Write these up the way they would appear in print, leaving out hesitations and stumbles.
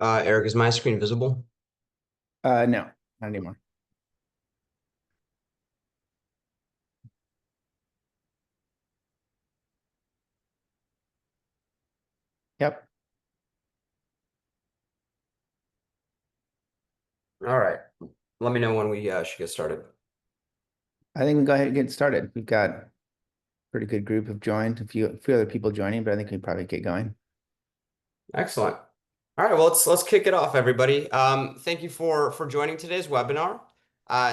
Eric, is my screen visible? No, not anymore. Yep. All right. Let me know when we should get started. I think we go ahead and get started. We've got a pretty good group have joined, a few other people joining, but I think we probably get going. Excellent. All right, well, let's kick it off, everybody. Thank you for joining today's webinar.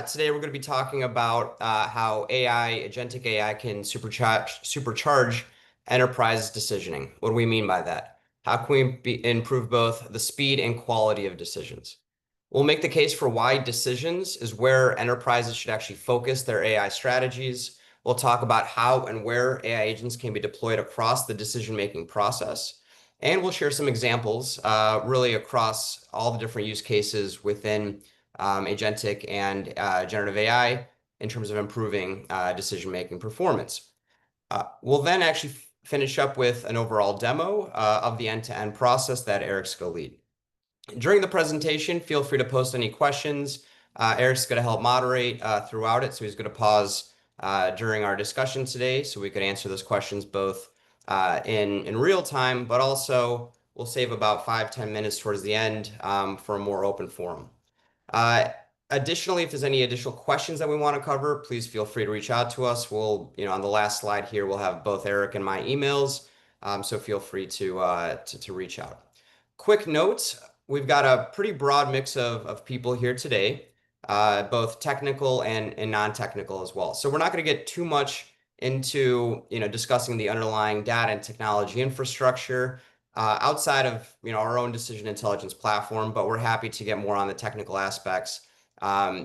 Today we're going to be talking about how agentic AI can supercharge enterprise decisioning. What do we mean by that? How can we improve both the speed and quality of decisions? We'll make the case for why decisions is where enterprises should actually focus their AI strategies. We'll talk about how and where AI agents can be deployed across the decision-making process. And we'll share some examples really across all the different use cases within agentic and generative AI in terms of improving decision-making performance. We'll then actually finish up with an overall demo of the end-to-end process that Eric's going to lead. During the presentation, feel free to post any questions. Eric's going to help moderate throughout it, so he's going to pause during our discussion today so we could answer those questions both in real time, but also we'll save about 5-10 minutes towards the end for a more open forum. Additionally, if there's any additional questions that we want to cover, please feel free to reach out to us. We'll, on the last slide here, we'll have both Eric and my emails, so feel free to reach out. Quick note, we've got a pretty broad mix of people here today, both technical and non-technical as well. So we're not going to get too much into discussing the underlying data and technology infrastructure outside of our own decision intelligence platform, but we're happy to get more on the technical aspects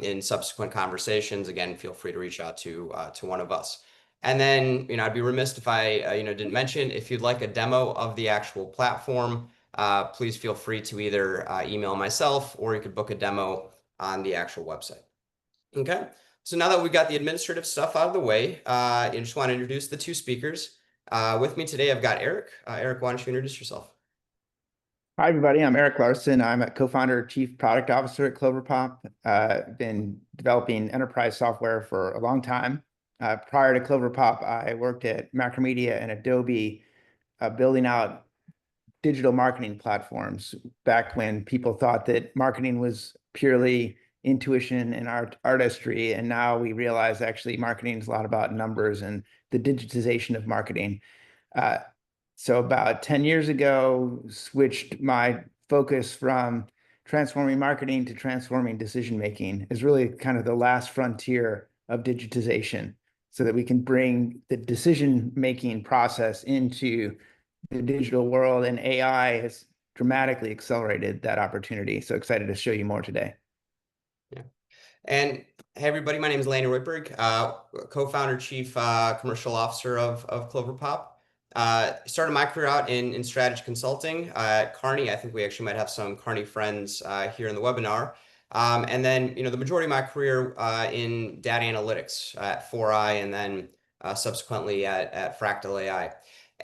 in subsequent conversations. Again, feel free to reach out to one of us. And then I'd be remiss if I didn't mention, if you'd like a demo of the actual platform, please feel free to either email myself or you could book a demo on the actual website. Okay, so now that we've got the administrative stuff out of the way, I just want to introduce the two speakers. With me today, I've got Eric. Eric, why don't you introduce yourself? Hi, everybody. I'm Eric Larson. I'm a co-founder, chief product officer at Cloverpop. Been developing enterprise software for a long time. Prior to Cloverpop, I worked at Macromedia and Adobe, building out digital marketing platforms back when people thought that marketing was purely intuition and artistry. And now we realize actually marketing is a lot about numbers and the digitization of marketing. So about 10 years ago, switched my focus from transforming marketing to transforming decision-making is really kind of the last frontier of digitization so that we can bring the decision-making process into the digital world, and AI has dramatically accelerated that opportunity. So excited to show you more today. Yeah. And hey, everybody, my name is Lanny Royberg, co-founder, chief commercial officer of Cloverpop. Started my career out in strategy consulting at Kearney. I think we actually might have some Kearney friends here in the webinar. And then, the majority of my career in data analytics at 4i and then subsequently at Fractal AI.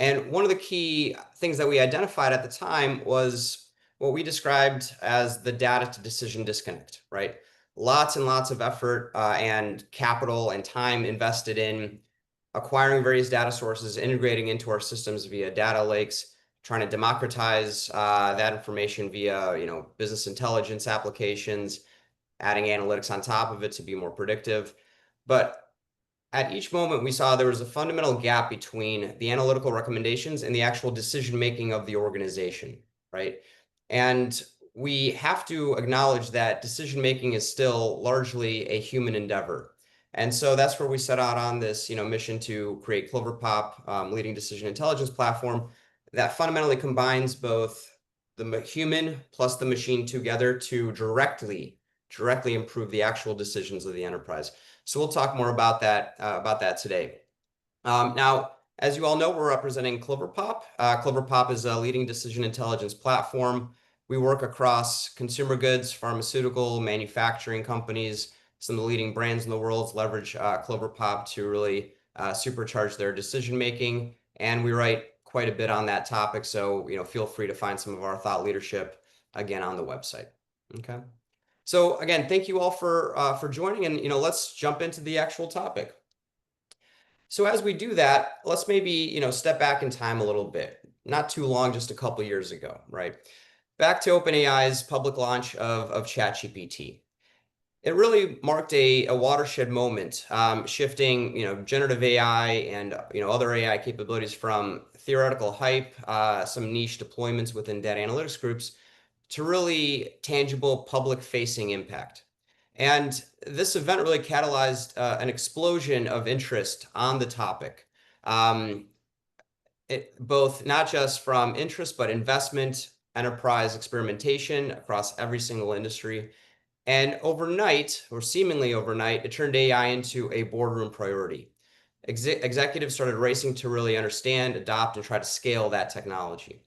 And one of the key things that we identified at the time was what we described as the data to decision disconnect, right? Lots and lots of effort and capital and time invested in acquiring various data sources, integrating into our systems via data lakes, trying to democratize that information via business intelligence applications, adding analytics on top of it to be more predictive. But at each moment, we saw there was a fundamental gap between the analytical recommendations and the actual decision making of the organization, right? And we have to acknowledge that decision making is still largely a human endeavor. And so that's where we set out on this mission to create Cloverpop, leading decision intelligence platform that fundamentally combines both the human plus the machine together to directly improve the actual decisions of the enterprise. So we'll talk more about that today. Now, as you all know, we're representing Cloverpop. Cloverpop is a leading decision intelligence platform. We work across consumer goods, pharmaceutical, manufacturing companies. Some of the leading brands in the world leverage Cloverpop to really supercharge their decision making. And we write quite a bit on that topic. So, feel free to find some of our thought leadership again on the website. Okay. So again, thank you all for joining, and let's jump into the actual topic. So as we do that, let's maybe, step back in time a little bit. Not too long, just a couple years ago, right? Back to OpenAI's public launch of ChatGPT. It really marked a watershed moment, shifting, generative AI and, other AI capabilities from theoretical hype, some niche deployments within data analytics groups, to really tangible public-facing impact. And this event really catalyzed an explosion of interest on the topic. Both not just from interest, but investment, enterprise experimentation across every single industry. And overnight, or seemingly overnight, it turned AI into a boardroom priority. Executives started racing to really understand, adopt, and try to scale that technology.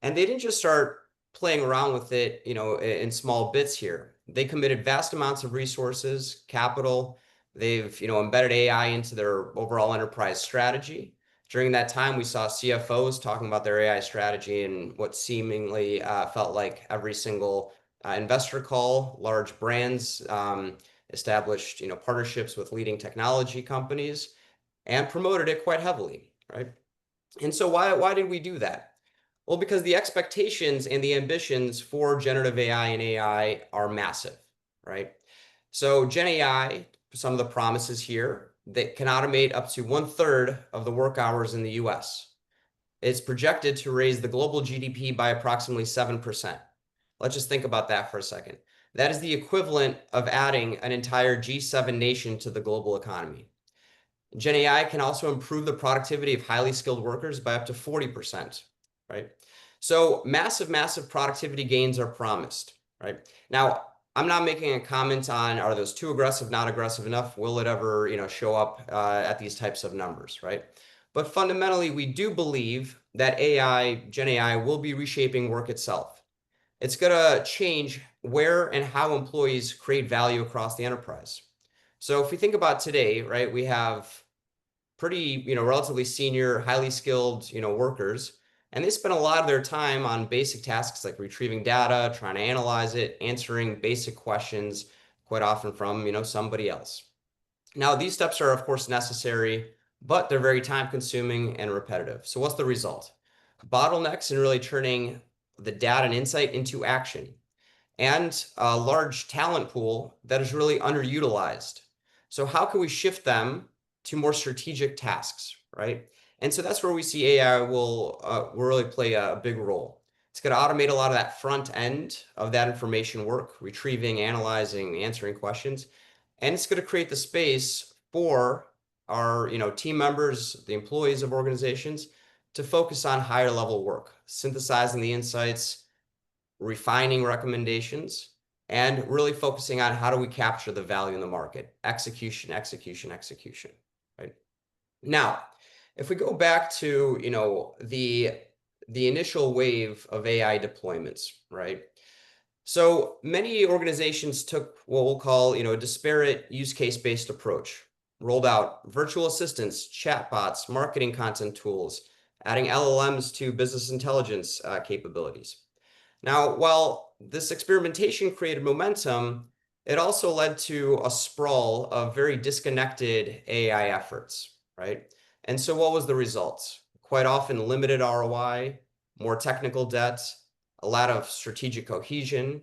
And they didn't just start playing around with it, in small bits here. They committed vast amounts of resources, capital. They've, embedded AI into their overall enterprise strategy. During that time, we saw CFOs talking about their AI strategy and what seemingly felt like every single investor call. Large brands established, partnerships with leading technology companies and promoted it quite heavily, right? And so why did we do that? Well, because the expectations and the ambitions for generative AI and AI are massive, right? So Gen AI, some of the promises here, that can automate up to 1/3 of the work hours in the US. It's projected to raise the global GDP by approximately 7%. Let's just think about that for a second. That is the equivalent of adding an entire G7 nation to the global economy. Gen AI can also improve the productivity of highly skilled workers by up to 40%, right? So massive productivity gains are promised, right? Now, I'm not making a comment on are those too aggressive, not aggressive enough? Will it ever, show up at these types of numbers, right? But fundamentally, we do believe that Gen AI, will be reshaping work itself. It's going to change where and how employees create value across the enterprise. So if we think about today, right, we have pretty, relatively senior, highly skilled, workers, and they spend a lot of their time on basic tasks like retrieving data, trying to analyze it, answering basic questions, quite often from, somebody else. Now, these steps are, of course, necessary, but they're very time consuming and repetitive. So what's the result? Bottlenecks in really turning the data and insight into action, and a large talent pool that is really underutilized. So how can we shift them to more strategic tasks, right? And so that's where we see AI will really play a big role. It's going to automate a lot of that front end of that information work, retrieving, analyzing, answering questions, and it's going to create the space for our, team members, the employees of organizations, to focus on higher level work, synthesizing the insights, refining recommendations, and really focusing on how do we capture the value in the market. Execution, right? Now, if we go back to, the initial wave of AI deployments, right? So many organizations took what we'll call, a disparate use case-based approach, rolled out virtual assistants, chatbots, marketing content tools, adding LLMs to business intelligence capabilities. Now, while this experimentation created momentum, it also led to a sprawl of very disconnected AI efforts, right? And so what was the result? Quite often limited ROI, more technical debt, a lot of strategic cohesion,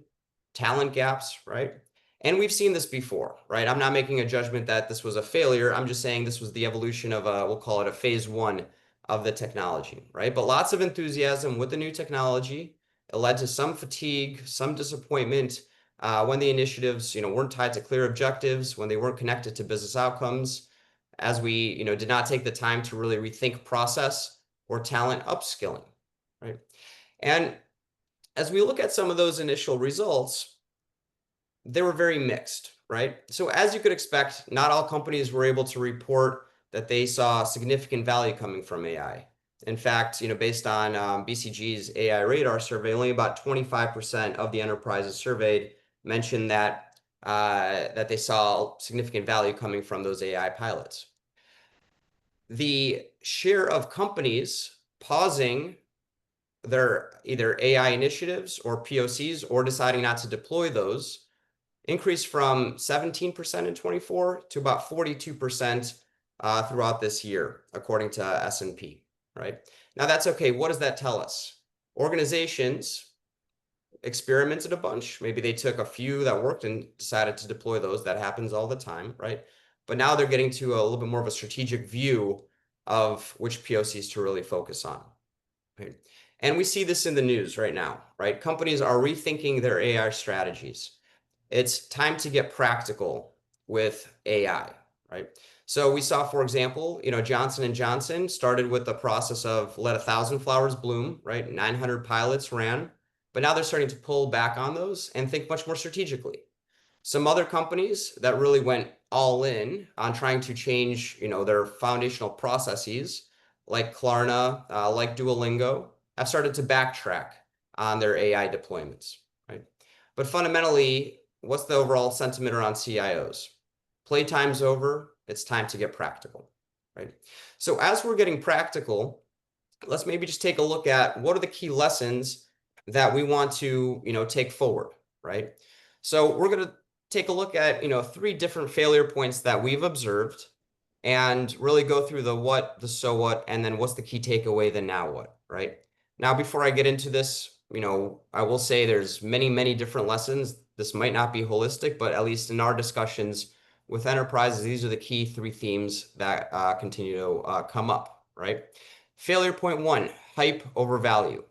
talent gaps, right? And we've seen this before, right? I'm not making a judgment that this was a failure. I'm just saying this was the evolution of we'll call it a phase one of the technology, right? But lots of enthusiasm with the new technology. It led to some fatigue, some disappointment when the initiatives, weren't tied to clear objectives, when they weren't connected to business outcomes, as we, did not take the time to really rethink process or talent upskilling, right? And as we look at some of those initial results, they were very mixed, right? So as you could expect, not all companies were able to report that they saw significant value coming from AI. In fact, based on BCG's AI Radar survey, only about 25% of the enterprises surveyed mentioned that they saw significant value coming from those AI pilots. The share of companies pausing their either AI initiatives or POCs or deciding not to deploy those increased from 17% in 24 to about 42% throughout this year, according to S&P, right? Now that's okay. What does that tell us? Organizations experimented a bunch. Maybe they took a few that worked and decided to deploy those. That happens all the time, right? But now they're getting to a little bit more of a strategic view of which POCs to really focus on. Right? And we see this in the news right now, right? Companies are rethinking their AI strategies. It's time to get practical with AI, right? So we saw, for example, Johnson and Johnson started with the process of let 1,000 flowers bloom, right? 900 pilots ran, but now they're starting to pull back on those and think much more strategically. Some other companies that really went all in on trying to change, their foundational processes, like Klarna, like Duolingo, have started to backtrack on their AI deployments, right? But fundamentally, what's the overall sentiment around CIOs? Playtime's over. It's time to get practical, right? So as we're getting practical, let's maybe just take a look at what are the key lessons that we want to, take forward, right? So we're going to take a look at, 3 different failure points that we've observed and really go through the what, the so what, and then what's the key takeaway, the now what, right? Now, before I get into this, I will say there's many, many different lessons. This might not be holistic, but at least in our discussions with enterprises, these are the key 3 themes that continue to come up, right? Failure point 1, hype over value.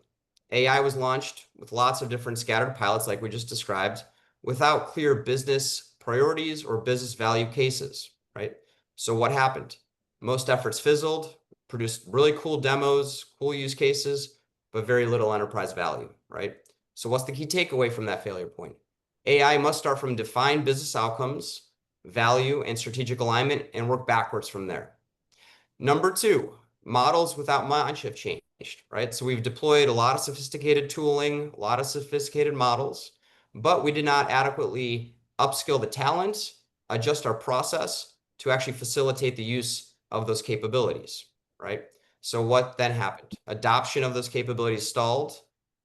AI was launched with lots of different scattered pilots, like we just described, without clear business priorities or business value cases, right? So what happened? Most efforts fizzled, produced really cool demos, cool use cases, but very little enterprise value, right? So what's the key takeaway from that failure point? AI must start from defined business outcomes, value, and strategic alignment, and work backwards from there. Number 2, models without mind shift changed, right? So we've deployed a lot of sophisticated tooling, a lot of sophisticated models, but we did not adequately upskill the talent, adjust our process to actually facilitate the use of those capabilities, right? So what then happened? Adoption of those capabilities stalled,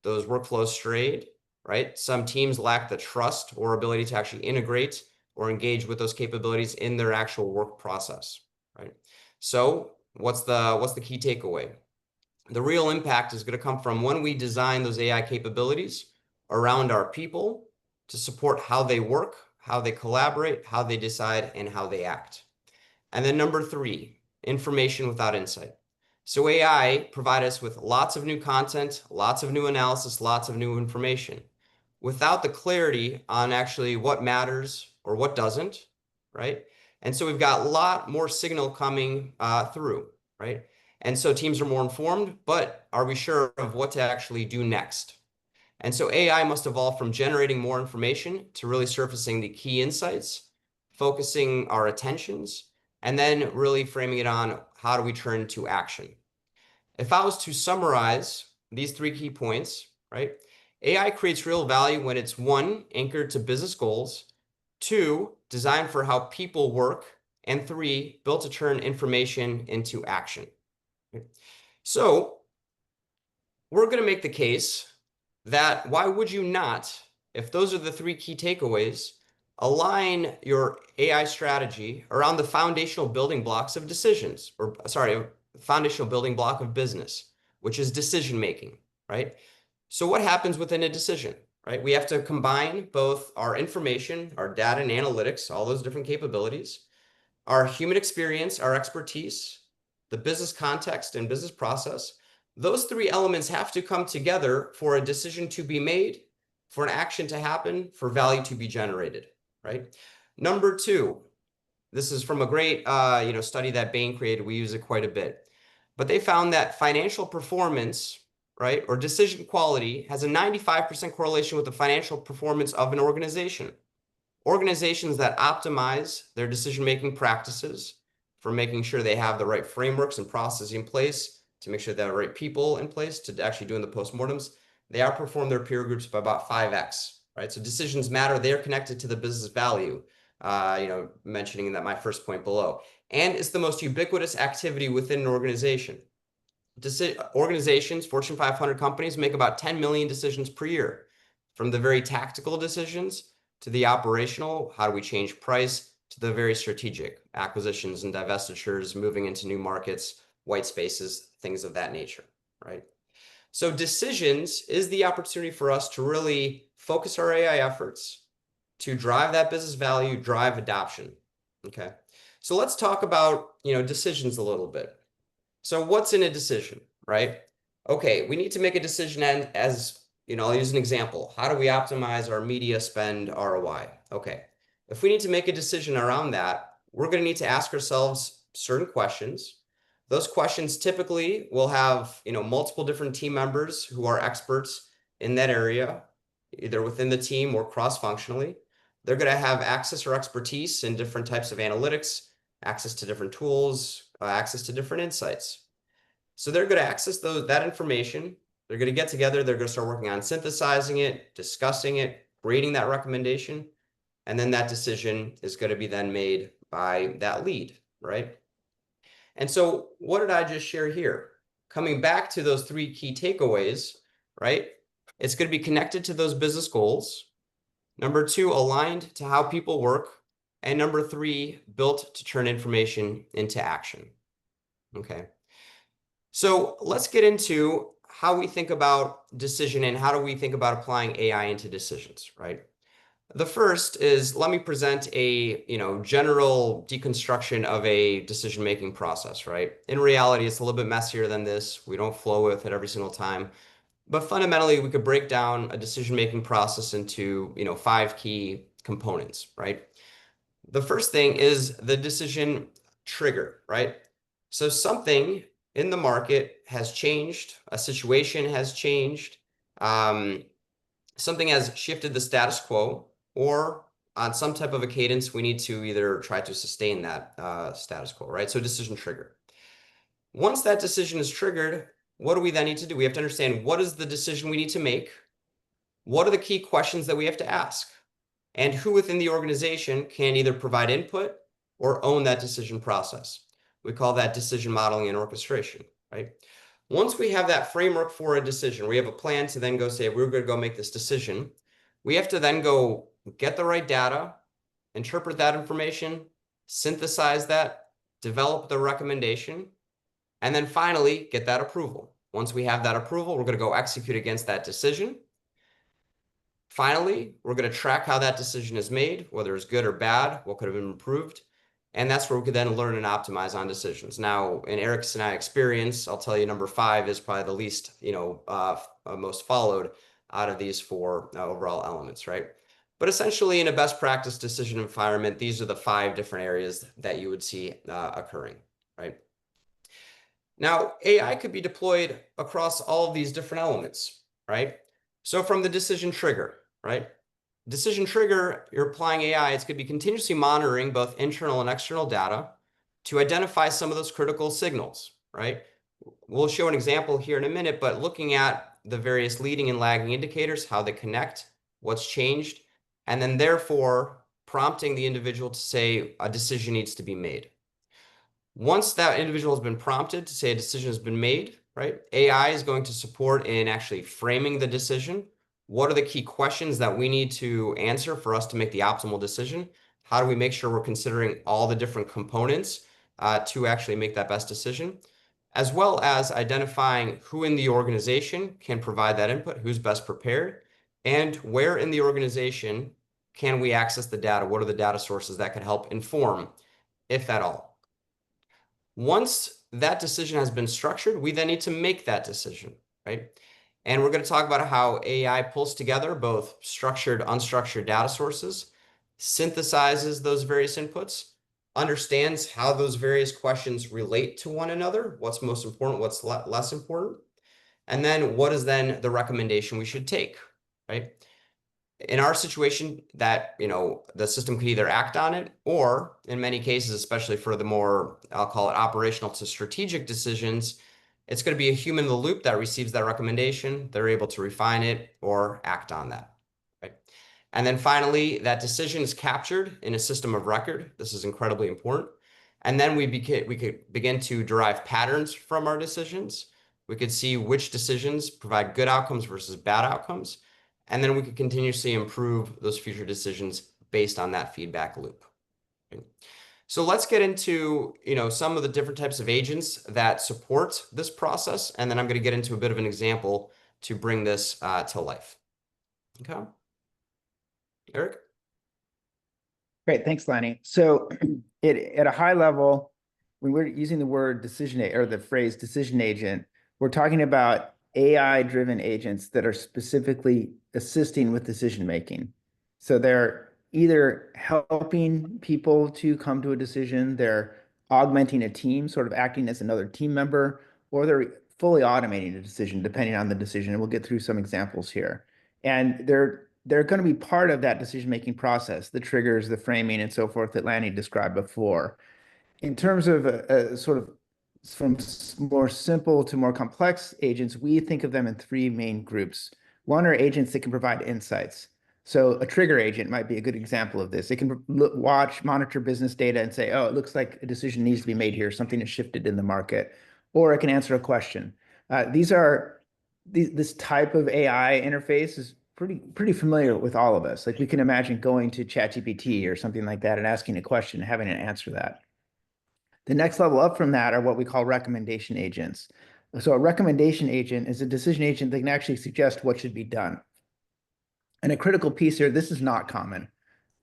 those workflows strayed, right? Some teams lacked the trust or ability to actually integrate or engage with those capabilities in their actual work process, right? So what's the key takeaway? The real impact is going to come from when we design those AI capabilities around our people to support how they work, how they collaborate, how they decide, and how they act. And then number 3, information without insight. So AI provide us with lots of new content, lots of new analysis, lots of new information without the clarity on actually what matters or what doesn't, right? And so we've got a lot more signal coming through, right? And so teams are more informed, but are we sure of what to actually do next? And so AI must evolve from generating more information to really surfacing the key insights, focusing our attentions, and then really framing it on how do we turn to action. If I was to summarize these 3 key points, right? AI creates real value when it's 1, anchored to business goals, 2, designed for how people work, and 3, built to turn information into action. So we're going to make the case that why would you not, if those are the 3 key takeaways, align your AI strategy around the foundational building blocks of decisions, or sorry, foundational building block of business, which is decision making, right? So what happens within a decision, right? We have to combine both our information, our data and analytics, all those different capabilities, our human experience, our expertise, the business context and business process. Those 3 elements have to come together for a decision to be made, for an action to happen, for value to be generated, right? Number 2, this is from a great study that Bain created. We use it quite a bit. But they found that financial performance, right, or decision quality has a 95% correlation with the financial performance of an organization. Organizations that optimize their decision-making practices for making sure they have the right frameworks and processes in place to make sure they have the right people in place to actually doing the postmortems, they outperform their peer groups by about 5x, right? So decisions matter. They're connected to the business value, mentioning that my first point below. And it's the most ubiquitous activity within an organization. Organizations, Fortune 500 companies, make about 10 million decisions per year, from the very tactical decisions to the operational, how do we change price, to the very strategic acquisitions and divestitures, moving into new markets, white spaces, things of that nature, right? So decisions is the opportunity for us to really focus our AI efforts to drive that business value, drive adoption. Okay. So let's talk about, decisions a little bit. So what's in a decision, right? Okay, we need to make a decision, and as I'll use an example. How do we optimize our media spend ROI? Okay, if we need to make a decision around that, we're going to need to ask ourselves certain questions. Those questions typically will have, multiple different team members who are experts in that area, either within the team or cross-functionally. They're going to have access or expertise in different types of analytics, access to different tools, access to different insights. So they're going to access that information. They're going to get together. They're going to start working on synthesizing it, discussing it, creating that recommendation. And then that decision is going to be then made by that lead, right? And so what did I just share here? Coming back to those three key takeaways, right? It's going to be connected to those business goals. Number two, aligned to how people work. And number three, built to turn information into action. Okay. So let's get into how we think about decision and how do we think about applying AI into decisions, right? The first is, let me present a general deconstruction of a decision-making process, right? In reality, it's a little bit messier than this. We don't flow with it every single time. But fundamentally, we could break down a decision-making process into 5 key components, right? The first thing is the decision trigger, right? So something in the market has changed, a situation has changed, something has shifted the status quo, or on some type of a cadence, we need to either try to sustain that status quo, right? So decision trigger. Once that decision is triggered, what do we then need to do? We have to understand, what is the decision we need to make? What are the key questions that we have to ask? And who within the organization can either provide input or own that decision process? We call that decision modeling and orchestration, right? Once we have that framework for a decision, we have a plan to then go say, we're going to go make this decision. We have to then go get the right data, interpret that information, synthesize that, develop the recommendation, and then finally get that approval. Once we have that approval, we're going to go execute against that decision. Finally, we're going to track how that decision is made, whether it's good or bad, what could have been improved. And that's where we could then learn and optimize on decisions. Now, in Eric's and I experience, I'll tell you number 5 is probably the least, most followed out of these 4 overall elements, right? But essentially, in a best practice decision environment, these are the 5 different areas that you would see occurring, right? Now, AI could be deployed across all of these different elements, right? So from the decision trigger, right? Decision trigger, you're applying AI, it's going to be continuously monitoring both internal and external data to identify some of those critical signals, right? We'll show an example here in a minute, but looking at the various leading and lagging indicators, how they connect, what's changed, and then therefore prompting the individual to say a decision needs to be made. Once that individual has been prompted to say a decision has been made, right? AI is going to support in actually framing the decision. What are the key questions that we need to answer for us to make the optimal decision? How do we make sure we're considering all the different components to actually make that best decision? As well as identifying who in the organization can provide that input, who's best prepared, and where in the organization can we access the data? What are the data sources that could help inform, if at all? Once that decision has been structured, we then need to make that decision, right? And we're going to talk about how AI pulls together both structured, unstructured data sources, synthesizes those various inputs, understands how those various questions relate to one another, what's most important, what's less important, And then what is then the recommendation we should take, right? In our situation, that, the system could either act on it, or in many cases, especially for the more, I'll call it operational to strategic decisions, it's going to be a human in the loop that receives that recommendation. They're able to refine it or act on that, right? And then finally, that decision is captured in a system of record. This is incredibly important. And then we could begin to derive patterns from our decisions. We could see which decisions provide good outcomes versus bad outcomes. And then we could continuously improve those future decisions based on that feedback loop. Okay. So let's get into, some of the different types of agents that support this process. And then I'm going to get into a bit of an example to bring this to life. Okay. Eric? Great, thanks, Lanny. So at a high level, when we're using the word or the phrase decision agent, we're talking about AI-driven agents that are specifically assisting with decision making. So they're either helping people to come to a decision, they're augmenting a team, sort of acting as another team member, or they're fully automating a decision, depending on the decision. And we'll get through some examples here. And they're going to be part of that decision-making process, the triggers, the framing, and so forth that Lanny described before. In terms of sort of from more simple to more complex agents, we think of them in three main groups. One are agents that can provide insights. So a trigger agent might be a good example of this. It can watch, monitor business data and say, oh, it looks like a decision needs to be made here. Something has shifted in the market. Or it can answer a question. This type of AI interface is pretty familiar with all of us. Like we can imagine going to ChatGPT or something like that and asking a question and having it answer that. The next level up from that are what we call recommendation agents. So a recommendation agent is a decision agent that can actually suggest what should be done. And a critical piece here, this is not common.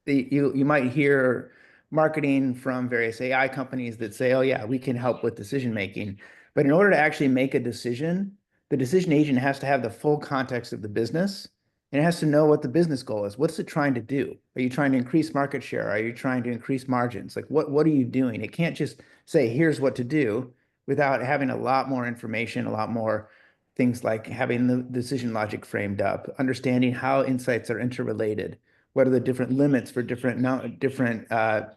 You might hear marketing from various AI companies that say, oh yeah, we can help with decision making. But in order to actually make a decision, the decision agent has to have the full context of the business, and it has to know what the business goal is. What's it trying to do? Are you trying to increase market share? Are you trying to increase margins? Like what are you doing? It can't just say, here's what to do without having a lot more information, a lot more things like having the decision logic framed up, understanding how insights are interrelated. What are the different limits for different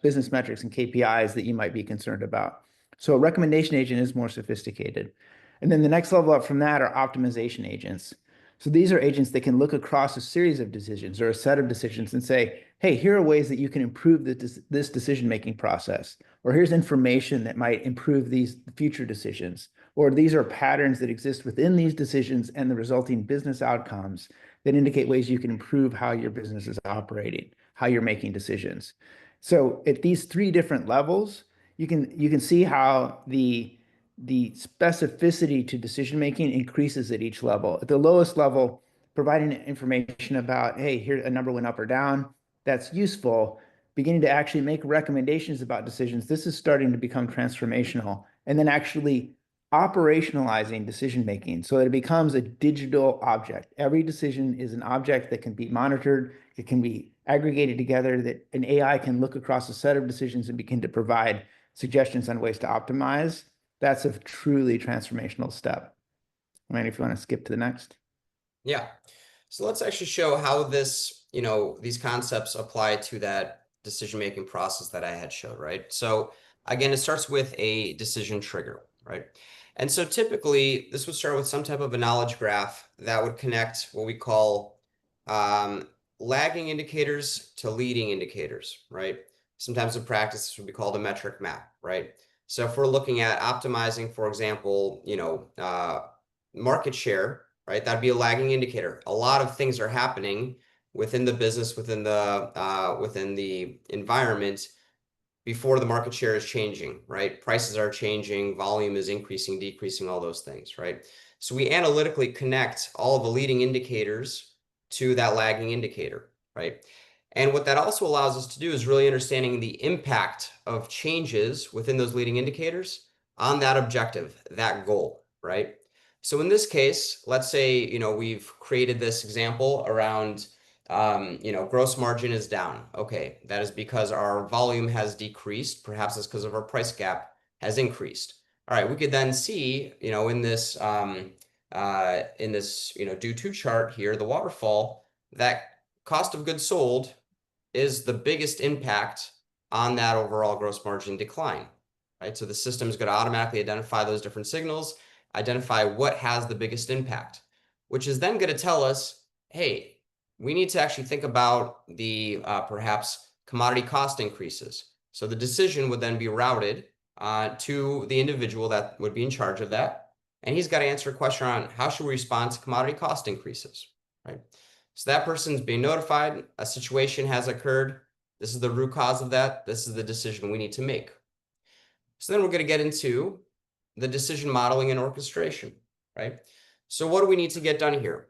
business metrics and KPIs that you might be concerned about? So a recommendation agent is more sophisticated. And then the next level up from that are optimization agents. So these are agents that can look across a series of decisions or a set of decisions and say, hey, here are ways that you can improve this decision-making process. Or here's information that might improve these future decisions. Or these are patterns that exist within these decisions and the resulting business outcomes that indicate ways you can improve how your business is operating, how you're making decisions. So at these three different levels, you can see how the specificity to decision making increases at each level. At the lowest level, providing information about, hey, here a number went up or down, that's useful. Beginning to actually make recommendations about decisions, this is starting to become transformational. And then actually operationalizing decision making so that it becomes a digital object. Every decision is an object that can be monitored, it can be aggregated together, that an AI can look across a set of decisions and begin to provide suggestions on ways to optimize. That's a truly transformational step. I mean, if you want to skip to the next. Yeah. So let's actually show how this, these concepts apply to that decision-making process that I had showed, right? So again, it starts with a decision trigger, right? And so typically this would start with some type of a knowledge graph that would connect what we call lagging indicators to leading indicators, right? Sometimes in practice, this would be called a metric map, right? So if we're looking at optimizing, for example, market share, right? That'd be a lagging indicator. A lot of things are happening within the business, within the environment before the market share is changing, right? Prices are changing, volume is increasing, decreasing, all those things, right? So we analytically connect all of the leading indicators to that lagging indicator, right? And what that also allows us to do is really understanding the impact of changes within those leading indicators on that objective, that goal, right? So in this case, let's say, we've created this example around, gross margin is down. Okay, that is because our volume has decreased. Perhaps it's because of our price gap has increased. All right, we could then see, in this in this, due to chart here, the waterfall, that cost of goods sold is the biggest impact on that overall gross margin decline, right? So the system is going to automatically identify those different signals, identify what has the biggest impact, which is then going to tell us, hey, we need to actually think about the perhaps commodity cost increases. So the decision would then be routed to the individual that would be in charge of that. And he's got to answer a question on how should we respond to commodity cost increases, right? So that person's being notified, a situation has occurred. This is the root cause of that. This is the decision we need to make. So then we're going to get into the decision modeling and orchestration, right? So what do we need to get done here?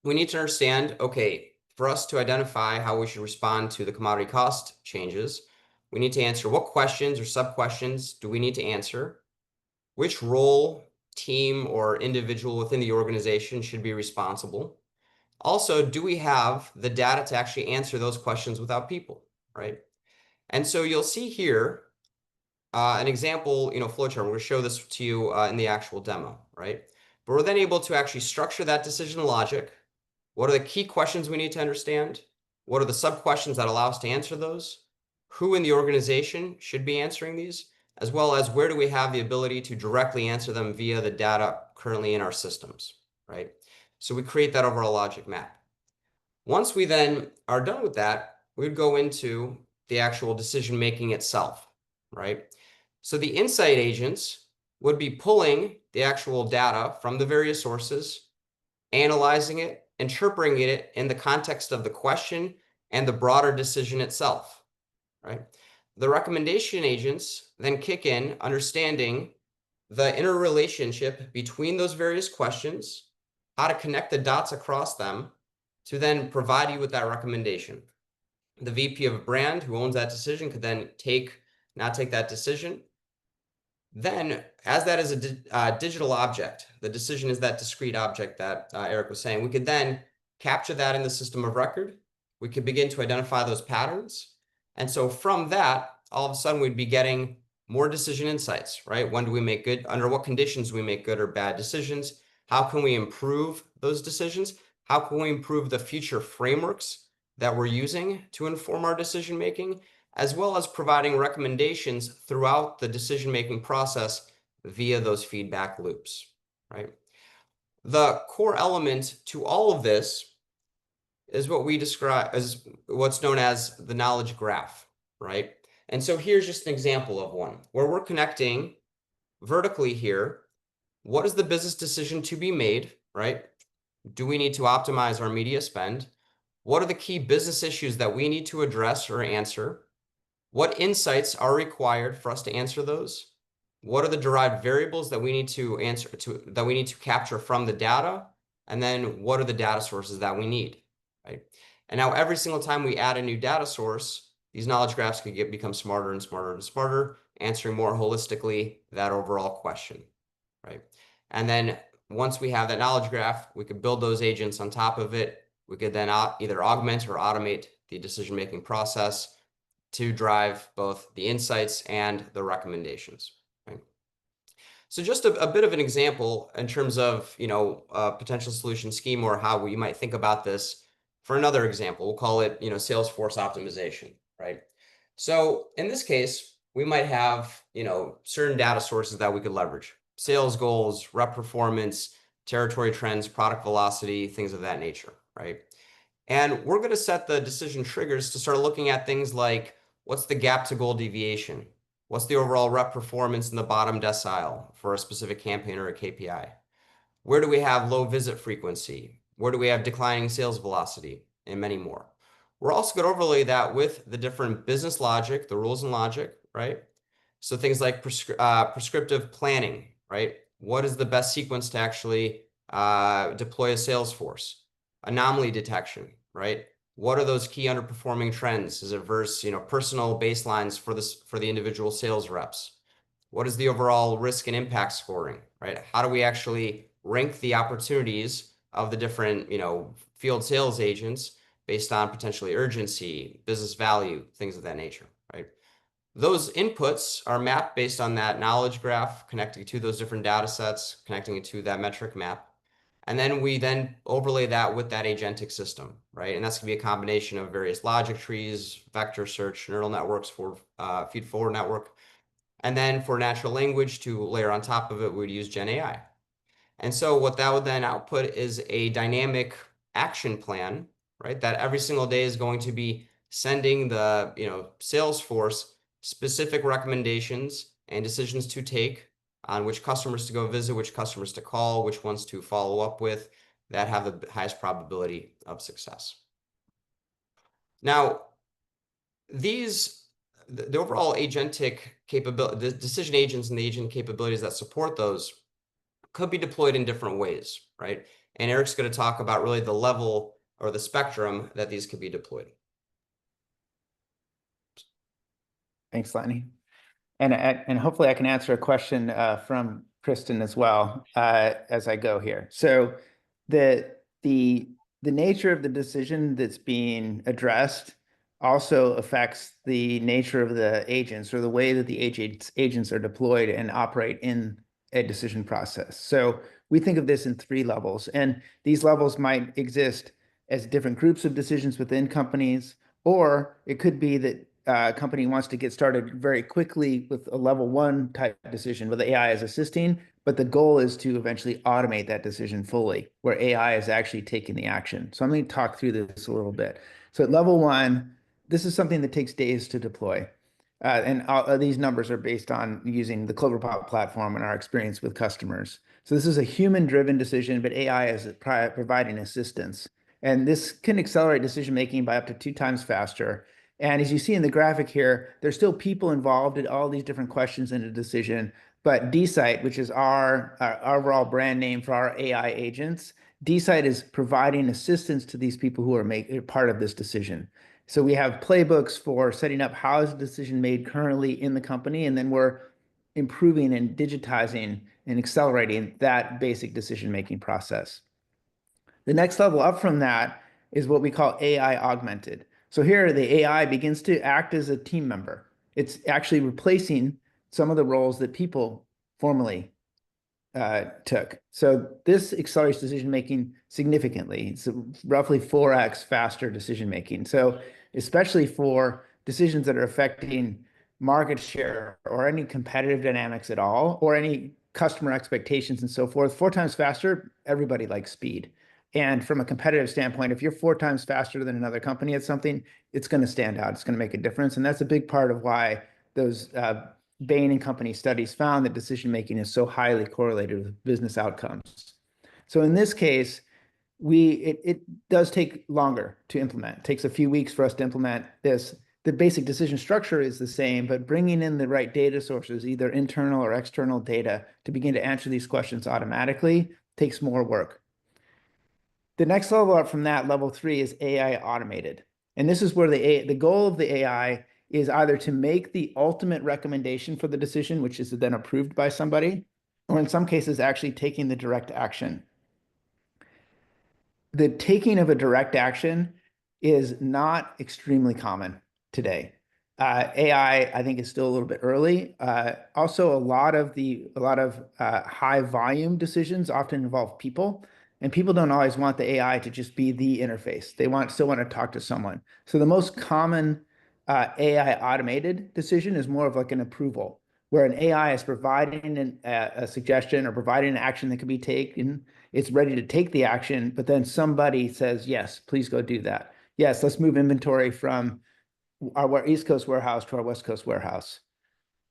We need to understand, okay, for us to identify how we should respond to the commodity cost changes, we need to answer what questions or sub-questions do we need to answer? Which role, team, or individual within the organization should be responsible? Also, do we have the data to actually answer those questions without people, right? And so you'll see here an example, flowchart. We're going to show this to you in the actual demo, right? But we're then able to actually structure that decision logic. What are the key questions we need to understand? What are the sub-questions that allow us to answer those? Who in the organization should be answering these? As well as where do we have the ability to directly answer them via the data currently in our systems, right? So we create that overall logic map. Once we then are done with that, we would go into the actual decision making itself, right? So the insight agents would be pulling the actual data from the various sources, analyzing it, interpreting it in the context of the question and the broader decision itself, right? The recommendation agents then kick in, understanding the interrelationship between those various questions, how to connect the dots across them to then provide you with that recommendation. The VP of a brand who owns that decision could then not take that decision. Then, as that is a digital object, the decision is that discrete object that Eric was saying, we could then capture that in the system of record. We could begin to identify those patterns. And so from that, all of a sudden we'd be getting more decision insights, right? When do we make good, under what conditions do we make good or bad decisions? How can we improve those decisions? How can we improve the future frameworks that we're using to inform our decision making, as well as providing recommendations throughout the decision-making process via those feedback loops, right? The core element to all of this is what we describe as what's known as the knowledge graph, right? And so here's just an example of one where we're connecting vertically here. What is the business decision to be made, right? Do we need to optimize our media spend? What are the key business issues that we need to address or answer? What insights are required for us to answer those? What are the derived variables that we need to capture from the data? And then what are the data sources that we need, right? And now every single time we add a new data source, these knowledge graphs could become smarter and smarter and smarter, answering more holistically that overall question, right? And then once we have that knowledge graph, we could build those agents on top of it. We could then either augment or automate the decision-making process to drive both the insights and the recommendations, right? So just a bit of an example in terms of, a potential solution scheme or how we might think about this. For another example, we'll call it, Salesforce optimization, right? So in this case, we might have, certain data sources that we could leverage. Sales goals, rep performance, territory trends, product velocity, things of that nature, right? And we're going to set the decision triggers to start looking at things like what's the gap to goal deviation? What's the overall rep performance in the bottom decile for a specific campaign or a KPI? Where do we have low visit frequency? Where do we have declining sales velocity? And many more. We're also going to overlay that with the different business logic, the rules and logic, right? So things like prescriptive planning, right? What is the best sequence to actually deploy a sales force? Anomaly detection, right? What are those key underperforming trends? Is it versus, personal baselines for the individual sales reps? What is the overall risk and impact scoring, right? How do we actually rank the opportunities of the different, field sales agents based on potentially urgency, business value, things of that nature, right? Those inputs are mapped based on that knowledge graph, connecting to those different data sets, connecting it to that metric map. And then we then overlay that with that agentic system, right? And that's going to be a combination of various logic trees, vector search, neural networks for feed-forward network. And then for natural language to layer on top of it, we would use Gen AI. And so what that would then output is a dynamic action plan, right? That every single day is going to be sending the, Salesforce specific recommendations and decisions to take on which customers to go visit, which customers to call, which ones to follow up with that have the highest probability of success. Now, these the overall agentic capability, the decision agents and the agent capabilities that support those could be deployed in different ways, right? And Eric's going to talk about really the level or the spectrum that these could be deployed. Thanks, Lanny. And hopefully I can answer a question from Kristen as well as I go here. So the the the nature of the decision that's being addressed also affects the nature of the agents or the way that the agents are deployed and operate in a decision process. So we think of this in three levels, and these levels might exist as different groups of decisions within companies, or it could be that company wants to get started very quickly with a level one type decision where the AI is assisting, but the goal is to eventually automate that decision fully, where AI is actually taking the action. So I'm going to talk through this a little bit. So at level one, this is something that takes days to deploy. These numbers are based on using the Cloverpop platform and our experience with customers. So this is a human-driven decision, but AI is providing assistance. And this can accelerate decision making by up to 2 times faster. And as you see in the graphic here, there's still people involved in all these different questions in a decision. But DSight, which is our overall brand name for our AI agents, DSight is providing assistance to these people who are part of this decision. So we have playbooks for setting up how is the decision made currently in the company, and then we're improving and digitizing and accelerating that basic decision-making process. The next level up from that is what we call AI augmented. So here the AI begins to act as a team member. It's actually replacing some of the roles that people formerly took. So this accelerates decision making significantly. It's roughly 4x faster decision making. So especially for decisions that are affecting market share or any competitive dynamics at all, or any customer expectations and so forth, 4 times faster, everybody likes speed. And from a competitive standpoint, if you're 4 times faster than another company at something, it's going to stand out. It's going to make a difference. And that's a big part of why those Bain and Company studies found that decision making is so highly correlated with business outcomes. So in this case, it does take longer to implement. It takes a few weeks for us to implement this. The basic decision structure is the same, but bringing in the right data sources, either internal or external data, to begin to answer these questions automatically takes more work. The next level up from that, level 3, is AI automated. And this is where the goal of the AI is either to make the ultimate recommendation for the decision, which is then approved by somebody, or in some cases, actually taking the direct action. The taking of a direct action is not extremely common today. AI, I think, is still a little bit early. Also, a lot of high volume decisions often involve people, and people don't always want the AI to just be the interface. They still want to talk to someone. So the most common AI automated decision is more of like an approval, where an AI is providing a suggestion or providing an action that can be taken. It's ready to take the action, but then somebody says, yes, please go do that. Yes, let's move inventory from our East Coast warehouse to our West Coast warehouse.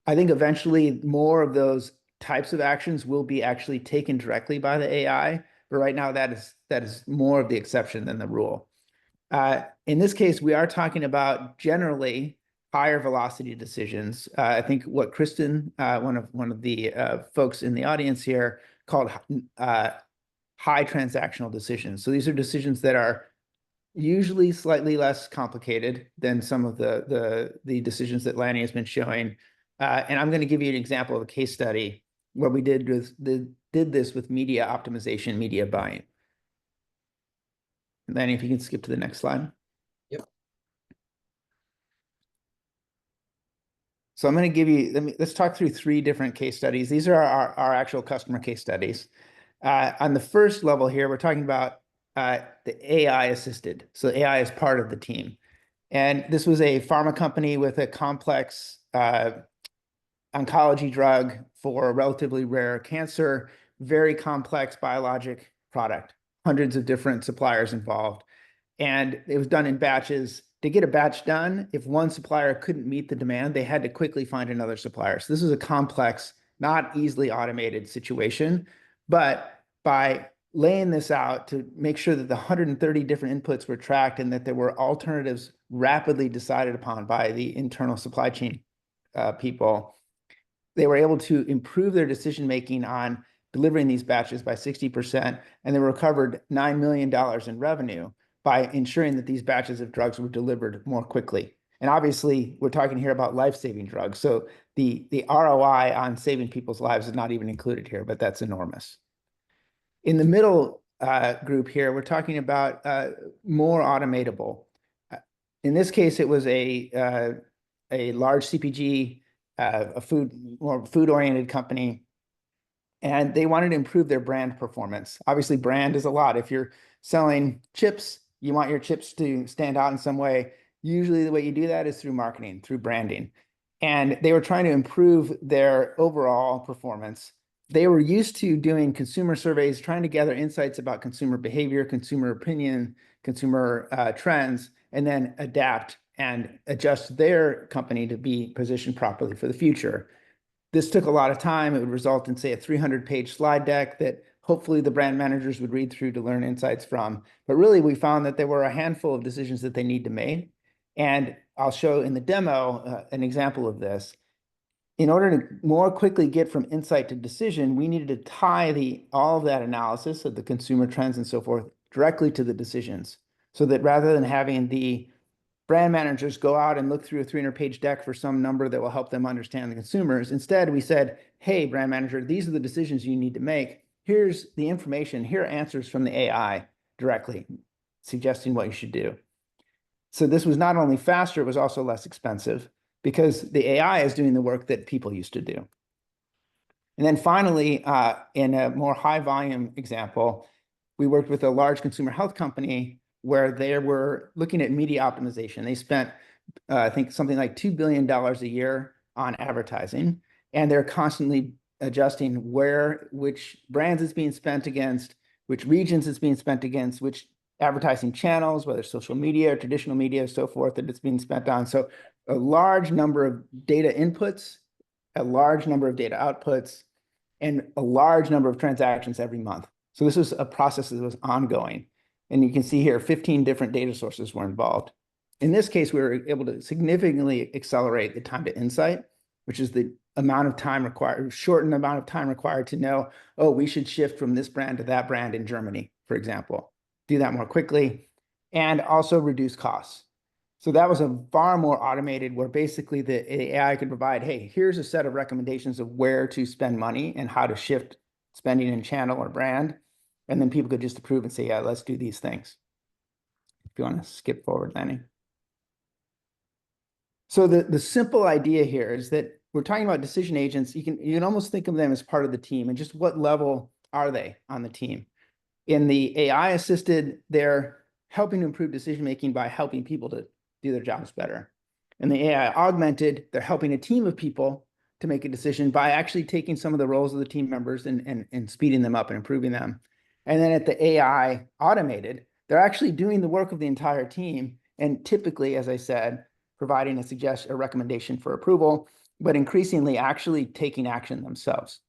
I think eventually more of those types of actions will be actually taken directly by the AI, but right now that is more of the exception than the rule. In this case, we are talking about generally higher velocity decisions. I think what Kristen, one of the folks in the audience here, called high transactional decisions. So these are decisions that are usually slightly less complicated than some of the decisions that Lanny has been showing. And I'm going to give you an example of a case study where we did this with media optimization, media buying. Lanny, if you can skip to the next slide. Yep. So I'm going to give you, let's talk through 3 different case studies. These are our actual customer case studies. On the first level here, we're talking about the AI assisted. So AI is part of the team. And this was a pharma company with a complex oncology drug for a relatively rare cancer, very complex biologic product, hundreds of different suppliers involved. And it was done in batches. To get a batch done, if one supplier couldn't meet the demand, they had to quickly find another supplier. So this is a complex, not easily automated situation. But by laying this out to make sure that the 130 different inputs were tracked and that there were alternatives rapidly decided upon by the internal supply chain people, they were able to improve their decision making on delivering these batches by 60%, and they recovered $9 million in revenue by ensuring that these batches of drugs were delivered more quickly. And obviously, we're talking here about life-saving drugs. So the ROI on saving people's lives is not even included here, but that's enormous. In the middle group here, we're talking about more automatable. In this case, it was a large CPG, more food-oriented company, and they wanted to improve their brand performance. Obviously, brand is a lot. If you're selling chips, you want your chips to stand out in some way. Usually, the way you do that is through marketing, through branding. And they were trying to improve their overall performance. They were used to doing consumer surveys, trying to gather insights about consumer behavior, consumer opinion, consumer trends, and then adapt and adjust their company to be positioned properly for the future. This took a lot of time. It would result in, say, a 300-page slide deck that hopefully the brand managers would read through to learn insights from. But really, we found that there were a handful of decisions that they need to make. And I'll show in the demo an example of this. In order to more quickly get from insight to decision, we needed to tie all of that analysis of the consumer trends and so forth directly to the decisions, so that rather than having the brand managers go out and look through a 300-page deck for some number that will help them understand the consumers, instead we said, hey, brand manager, these are the decisions you need to make. Here's the information. Here are answers from the AI directly suggesting what you should do. So this was not only faster, it was also less expensive because the AI is doing the work that people used to do. And then finally, in a more high volume example, we worked with a large consumer health company where they were looking at media optimization. They spent, I think, something like $2 billion a year on advertising, and they're constantly adjusting which brands it's being spent against, which regions it's being spent against, which advertising channels, whether social media or traditional media, so forth, that it's being spent on. So a large number of data inputs, a large number of data outputs, and a large number of transactions every month. So this was a process that was ongoing. And you can see here, 15 different data sources were involved. In this case, we were able to significantly accelerate the time to insight, which is the amount of time required, shortened amount of time required to know, oh, we should shift from this brand to that brand in Germany, for example. Do that more quickly, and also reduce costs. So that was a far more automated, where basically the AI could provide, hey, here's a set of recommendations of where to spend money and how to shift spending in channel or brand. And then people could just approve and say, yeah, let's do these things. If you want to skip forward, Lanny. So the simple idea here is that we're talking about decision agents. You can almost think of them as part of the team, and just what level are they on the team? In the AI assisted, they're helping to improve decision making by helping people to do their jobs better. And the AI augmented, they're helping a team of people to make a decision by actually taking some of the roles of the team members and speeding them up and improving them. And then at the AI automated, they're actually doing the work of the entire team. And typically, as I said, providing a recommendation for approval, but increasingly actually taking action themselves.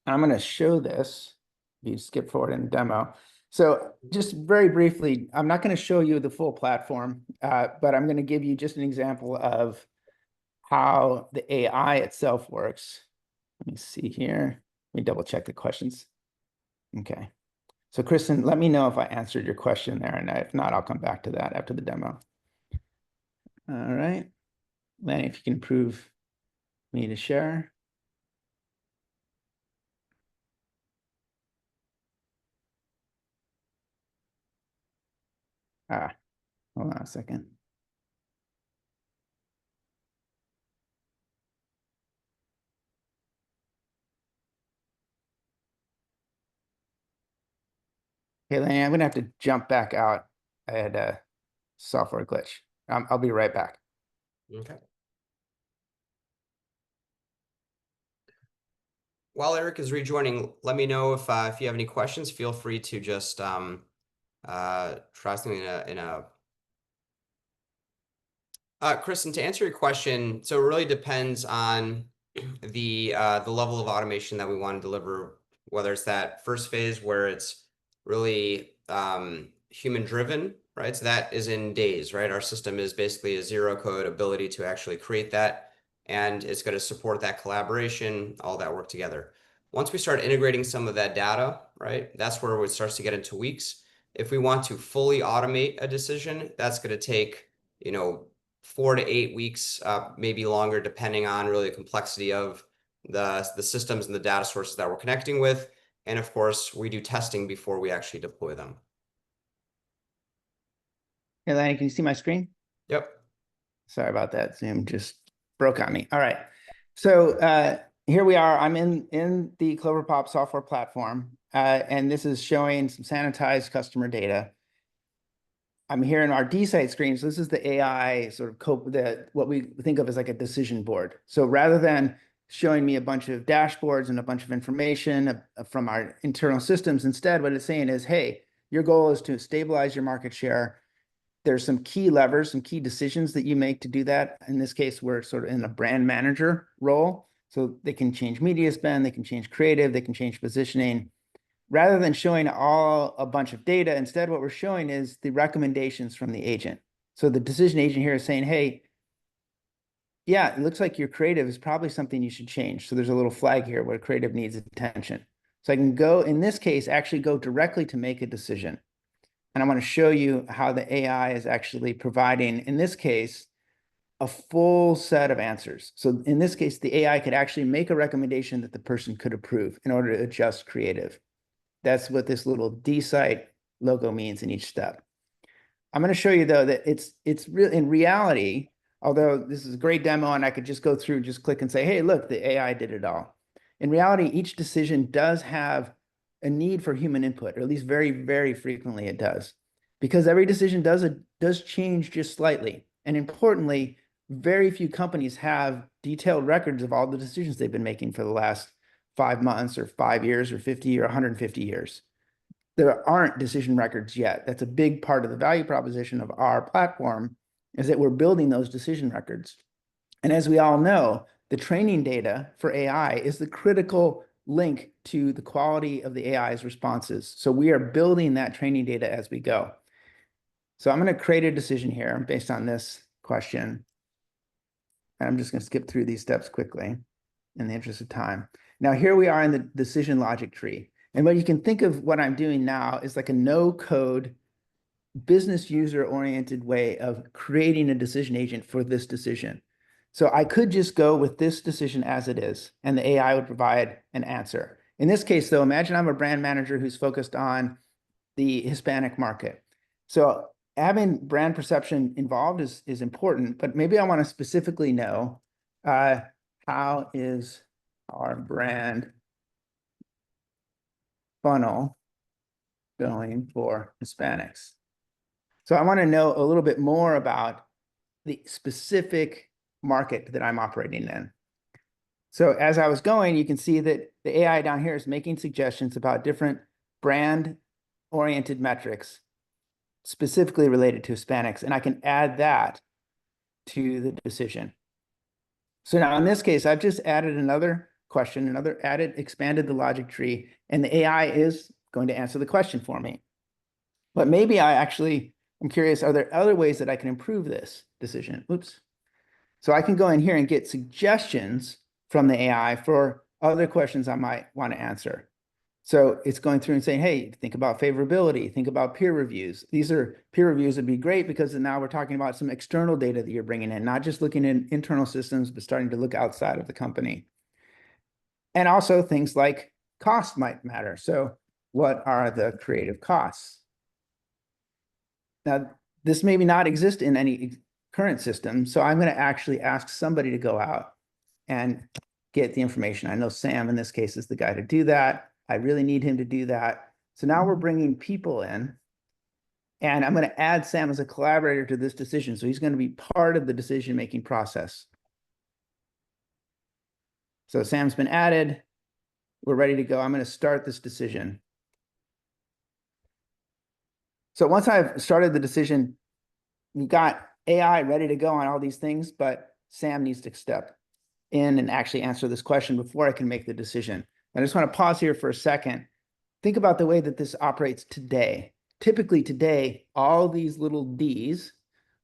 And I'm going to show this. You skip forward in the demo. So just very briefly, I'm not going to show you the full platform, but I'm going to give you just an example of how the AI itself works. Let me see here. Let me double check the questions. Okay. So Kristen, let me know if I answered your question there, and if not, I'll come back to that after the demo. All right. Lanny, if you can prove me to share. Hold on a second. Hey, Lanny, I'm gonna have to jump back out. I had a software glitch. I'll be right back. Okay. While Eric is rejoining, let me know if you have any questions. Feel free to just try something in a Kristen, to answer your question, so it really depends on the level of automation that we want to deliver, whether it's that first phase where it's really human driven, right? So that is in days, right? Our system is basically a zero code ability to actually create that, and it's going to support that collaboration, all that work together. Once we start integrating some of that data, right, that's where it starts to get into weeks. If we want to fully automate a decision, that's going to take, you know, 4 to 8 weeks, maybe longer, depending on really the complexity of the systems and the data sources that we're connecting with. And of course, we do testing before we actually deploy them. Hey, Lanny, can you see my screen? Yep. Sorry about that. Zoom just broke on me. All right. So here we are. I'm in the Cloverpop software platform, and this is showing some sanitized customer data. I'm here in our D-site screen. So this is the AI sort of what we think of as like a decision board. So rather than showing me a bunch of dashboards and a bunch of information from our internal systems, instead, what it's saying is, hey, your goal is to stabilize your market share. There's some key levers, some key decisions that you make to do that. In this case, we're sort of in a brand manager role. So they can change media spend, they can change creative, they can change positioning. Rather than showing a bunch of data, instead what we're showing is the recommendations from the agent. So the decision agent here is saying, hey, yeah, it looks like your creative is probably something you should change. So there's a little flag here where creative needs attention. So I can go, in this case, actually go directly to make a decision. And I want to show you how the AI is actually providing, in this case, a full set of answers. So in this case, the AI could actually make a recommendation that the person could approve in order to adjust creative. That's what this little D-site logo means in each step. I'm going to show you though that it's real in reality, although this is a great demo and I could just go through, just click and say, hey, look, the AI did it all. In reality, each decision does have a need for human input, or at least very, very frequently it does. Because every decision does change just slightly. And importantly, very few companies have detailed records of all the decisions they've been making for the last 5 months or 5 years or 50 or 150 years. There aren't decision records yet. That's a big part of the value proposition of our platform, is that we're building those decision records. And as we all know, the training data for AI is the critical link to the quality of the AI's responses. So we are building that training data as we go. So I'm going to create a decision here based on this question. And I'm just going to skip through these steps quickly in the interest of time. Now, here we are in the decision logic tree. And what you can think of what I'm doing now is like a no-code, business user-oriented way of creating a decision agent for this decision. So I could just go with this decision as it is, and the AI would provide an answer. In this case, though, imagine I'm a brand manager who's focused on the Hispanic market. So having brand perception involved is important, but maybe I want to specifically know how is our brand funnel going for Hispanics? So I want to know a little bit more about the specific market that I'm operating in. So as I was going, you can see that the AI down here is making suggestions about different brand-oriented metrics specifically related to Hispanics, and I can add that to the decision. So now in this case, I've just added another question, expanded the logic tree, and the AI is going to answer the question for me. But maybe I'm curious, are there other ways that I can improve this decision? Oops. So I can go in here and get suggestions from the AI for other questions I might want to answer. So it's going through and saying, hey, think about favorability, think about peer reviews. These are peer reviews would be great because now we're talking about some external data that you're bringing in, not just looking in internal systems, but starting to look outside of the company. And also things like cost might matter. So what are the creative costs? Now, this maybe not exist in any current system, so I'm going to actually ask somebody to go out and get the information. I know Sam in this case is the guy to do that. I really need him to do that. So now we're bringing people in, and I'm going to add Sam as a collaborator to this decision. So he's going to be part of the decision-making process. So Sam's been added. We're ready to go. I'm going to start this decision. So once I've started the decision, we've got AI ready to go on all these things, but Sam needs to step in and actually answer this question before I can make the decision. I just want to pause here for a second. Think about the way that this operates today. Typically today, all these little Ds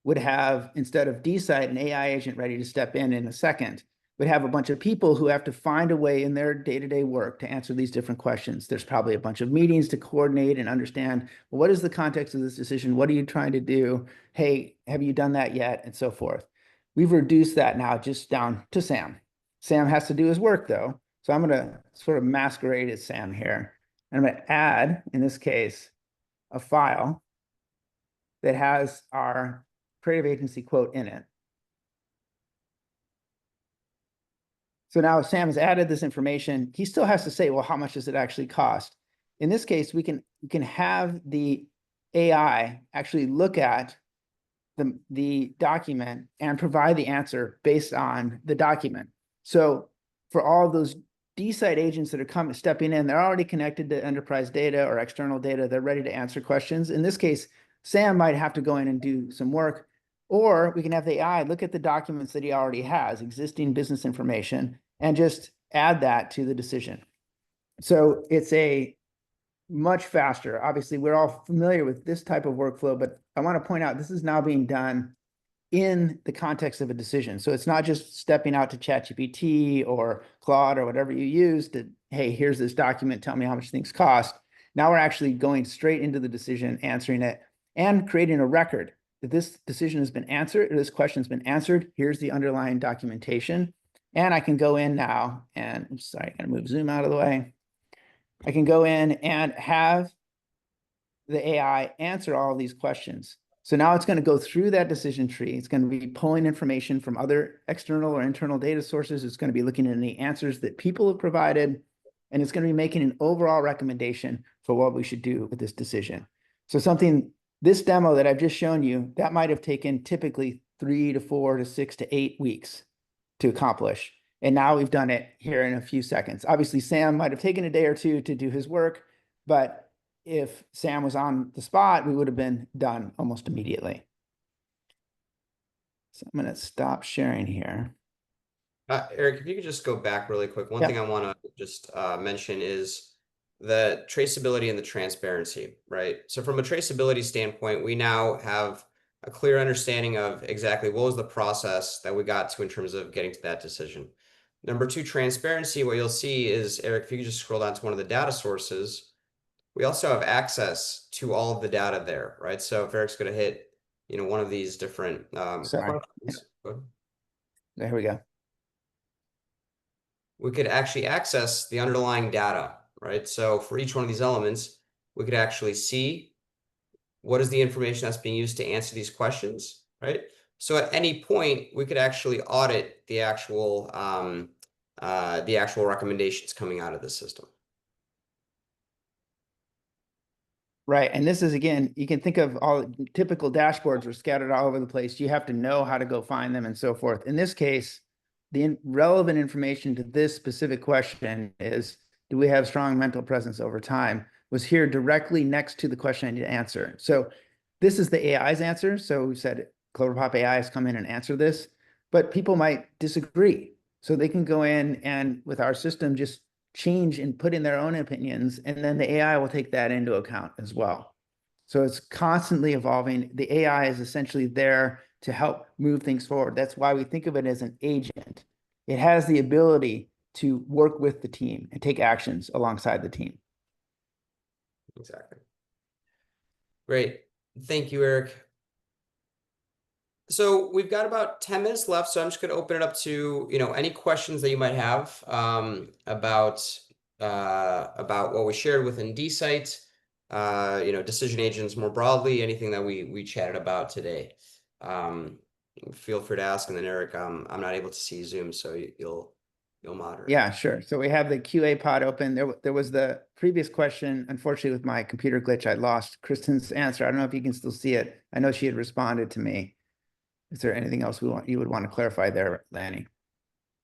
would have, instead of DSite, an AI agent ready to step in a second, would have a bunch of people who have to find a way in their day-to-day work to answer these different questions. There's probably a bunch of meetings to coordinate and understand, well, what is the context of this decision? What are you trying to do? Hey, have you done that yet? And so forth. We've reduced that now just down to Sam. Sam has to do his work though. So I'm going to sort of masquerade as Sam here. And I'm going to add, in this case, a file that has our creative agency quote in it. So now Sam has added this information. He still has to say, well, how much does it actually cost? In this case, we can have the AI actually look at the document and provide the answer based on the document. So for all of those DSite agents that are stepping in, they're already connected to enterprise data or external data. They're ready to answer questions. In this case, Sam might have to go in and do some work, or we can have the AI look at the documents that he already has, existing business information, and just add that to the decision. So it's a much faster. Obviously, we're all familiar with this type of workflow, but I want to point out this is now being done in the context of a decision. So it's not just stepping out to ChatGPT or Claude or whatever you use to, hey, here's this document, tell me how much things cost. Now we're actually going straight into the decision, answering it, and creating a record that this decision has been answered, or this question has been answered. Here's the underlying documentation. And I can go in now and, I'm sorry, I'm gonna move Zoom out of the way. I can go in and have the AI answer all of these questions. So now it's going to go through that decision tree. It's going to be pulling information from other external or internal data sources. It's going to be looking at any answers that people have provided, and it's going to be making an overall recommendation for what we should do with this decision. So this demo that I've just shown you, that might have taken typically 3 to 4 to 6 to 8 weeks to accomplish. And now we've done it here in a few seconds. Obviously, Sam might have taken a day or two to do his work, but if Sam was on the spot, we would have been done almost immediately. So I'm going to stop sharing here. Eric, if you could just go back really quick. One thing Yeah. I want to just mention is the traceability and the transparency, right? So from a traceability standpoint, we now have a clear understanding of exactly what was the process that we got to in terms of getting to that decision. Number two, transparency, what you'll see is, Eric, if you could just scroll down to one of the data sources, we also have access to all of the data there, right? So if Eric's going to hit, one of these different Sorry. questions, There we go. we could actually access the underlying data, right? So for each one of these elements, we could actually see what is the information that's being used to answer these questions, right? So at any point, we could actually audit the actual recommendations coming out of the system. Right. And this is, again, you can think of all typical dashboards are scattered all over the place. You have to know how to go find them and so forth. In this case, the relevant information to this specific question is, do we have strong mental presence over time? Was here directly next to the question I need to answer. So this is the AI's answer. So we said Cloverpop AI has come in and answer this, but people might disagree. So they can go in and with our system, just change and put in their own opinions, and then the AI will take that into account as well. So it's constantly evolving. The AI is essentially there to help move things forward. That's why we think of it as an agent. It has the ability to work with the team and take actions alongside the team. Exactly. Great. Thank you, Eric. So we've got about 10 minutes left, so I'm just going to open it up to, any questions that you might have about what we shared within DSite, decision agents more broadly, anything that we chatted about today. Feel free to ask, and then Eric, I'm not able to see Zoom, so you'll you'll moderate. Yeah, sure. So we have the QA pod open. There was the previous question. Unfortunately, with my computer glitch, I lost Kristen's answer. I don't know if you can still see it. I know she had responded to me. Is there anything else you would want to clarify there, Lanny?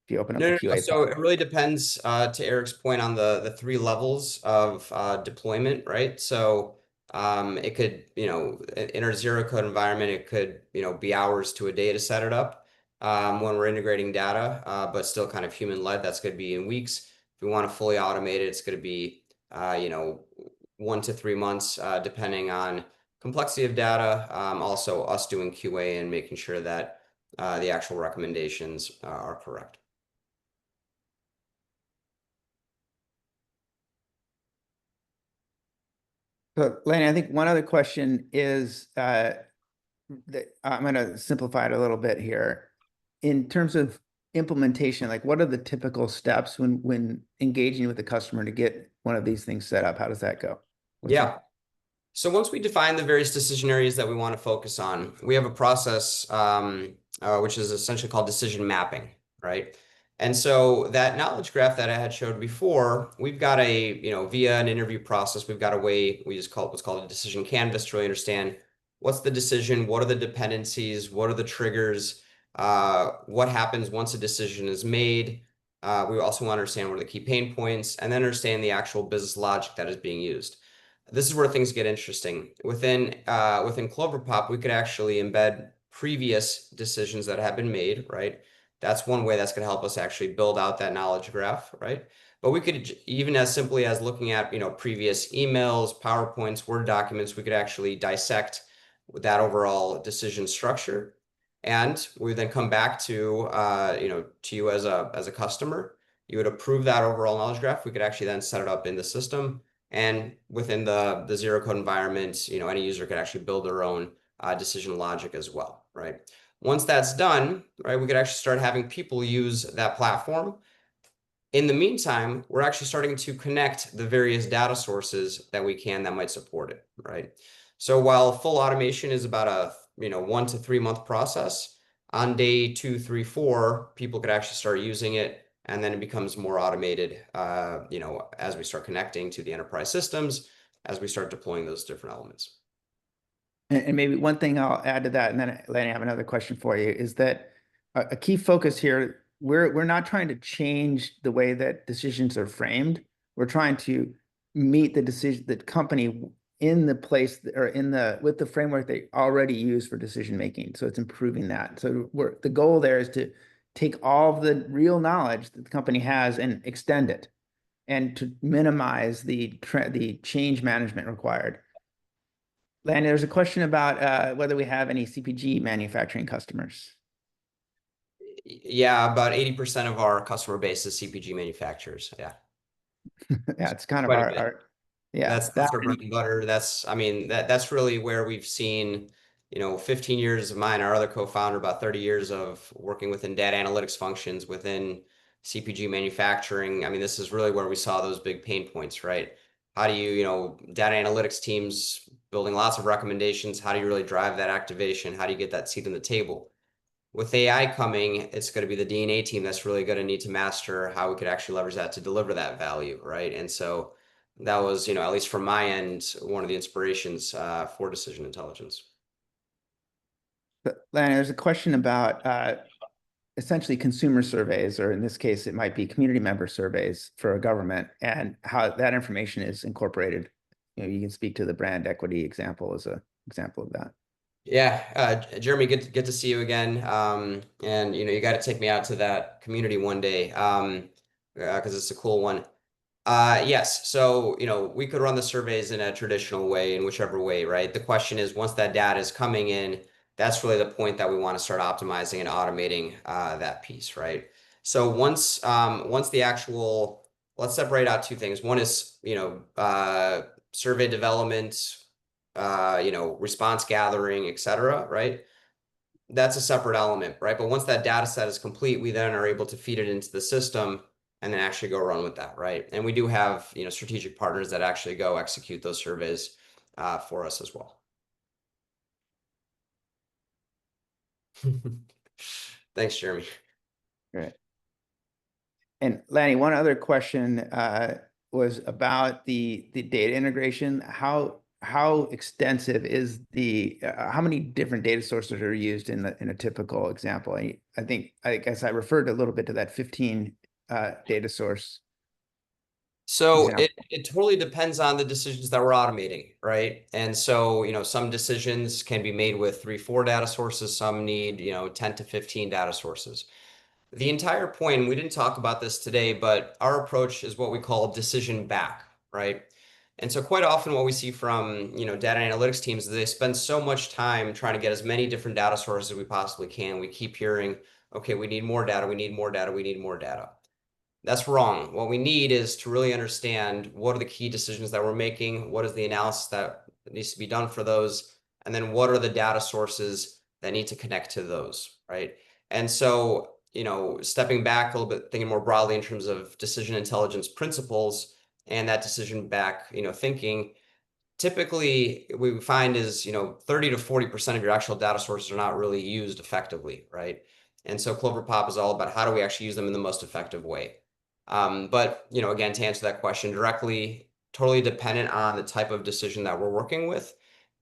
If you open up No, the no, no. QA So pod. it really depends, to Eric's point on the three levels of deployment, right? So it could, in our zero code environment, it could, be hours to a day to set it up when we're integrating data, but still kind of human led. That's going to be in weeks. If we want to fully automate it, it's going to be, 1 to 3 months, depending on complexity of data. Also, us doing QA and making sure that the actual recommendations are correct. So, Lanny, I think one other question is that I'm going to simplify it a little bit here. In terms of implementation, like what are the typical steps when engaging with the customer to get one of these things set up? How does that go? What's your Yeah. So once we define the various decision areas that we want to focus on, we have a process which is essentially called decision mapping, right? And so that knowledge graph that I had showed before, we've got via an interview process, we've got a way we just call it what's called a decision canvas to really understand what's the decision, what are the dependencies, what are the triggers, what happens once a decision is made. We also want to understand what are the key pain points, and then understand the actual business logic that is being used. This is where things get interesting. Within Cloverpop, we could actually embed previous decisions that have been made, right? That's one way that's going to help us actually build out that knowledge graph, right? But we could even as simply as looking at, previous emails, PowerPoints, Word documents, we could actually dissect that overall decision structure. And we would then come back to you as a customer. You would approve that overall knowledge graph. We could actually then set it up in the system, and within the zero code environment, any user could actually build their own decision logic as well, right? Once that's done, right, we could actually start having people use that platform. In the meantime, we're actually starting to connect the various data sources that we can that might support it, right? So while full automation is about a 1 to 3 month process, on day 2, 3, 4, people could actually start using it, and then it becomes more automated, as we start connecting to the enterprise systems, as we start deploying those different elements. And maybe one thing I'll add to that, and then Lanny, I have another question for you, is that a key focus here, we're not trying to change the way that decisions are framed. We're trying to meet the decision, the company in the place or with the framework they already use for decision making. So it's improving that. So the goal there is to take all of the real knowledge that the company has and extend it, and to minimize the change management required. Lanny, there's a question about whether we have any CPG manufacturing customers. Yeah, about 80% of our customer base is CPG manufacturers. Yeah, Yeah, it's kind of quite a bit. yeah, That's our bread and butter. I mean, that's really where we've seen, 15 years of mine, our other co-founder, about 30 years of working within data analytics functions within CPG manufacturing. I mean, this is really where we saw those big pain points, right? How do data analytics teams building lots of recommendations, how do you really drive that activation? How do you get that seat on the table? With AI coming, it's going to be the DNA team that's really going to need to master how we could actually leverage that to deliver that value, right? And so that was, at least from my end, one of the inspirations for decision intelligence. Lanny, there's a question about essentially consumer surveys, or in this case, it might be community member surveys for a government, and how that information is incorporated. You can speak to the brand equity example as an example of that. Yeah, Jeremy, good to see you again. And you got to take me out to that community one day, because it's a cool one. Yes. So, we could run the surveys in a traditional way, in whichever way, right? The question is, once that data is coming in, that's really the point that we want to start optimizing and automating that piece, right? So once the actual, let's separate out two things. One is, survey development, response gathering, et cetera, right? That's a separate element, right? But once that data set is complete, we then are able to feed it into the system and then actually go run with that, right? And we do have, strategic partners that actually go execute those surveys for us as well. Thanks, Jeremy. Right. And Lanny, one other question was about the data integration. How extensive is the how many different data sources are used in a typical example? I guess I referred a little bit to that 15 data source So example. it totally depends on the decisions that we're automating, right? And so, some decisions can be made with 3, 4 data sources. Some need, 10 to 15 data sources. The entire point, and we didn't talk about this today, but our approach is what we call decision back, right? And so quite often what we see from, data analytics teams is they spend so much time trying to get as many different data sources as we possibly can. We keep hearing, okay, we need more data, we need more data, we need more data. That's wrong. What we need is to really understand what are the key decisions that we're making, what is the analysis that needs to be done for those, and then what are the data sources that need to connect to those, right? And so, stepping back a little bit, thinking more broadly in terms of decision intelligence principles and that decision back, thinking, typically what we find is 30 to 40% of your actual data sources are not really used effectively, right? And so Cloverpop is all about how do we actually use them in the most effective way. But again, to answer that question directly, totally dependent on the type of decision that we're working with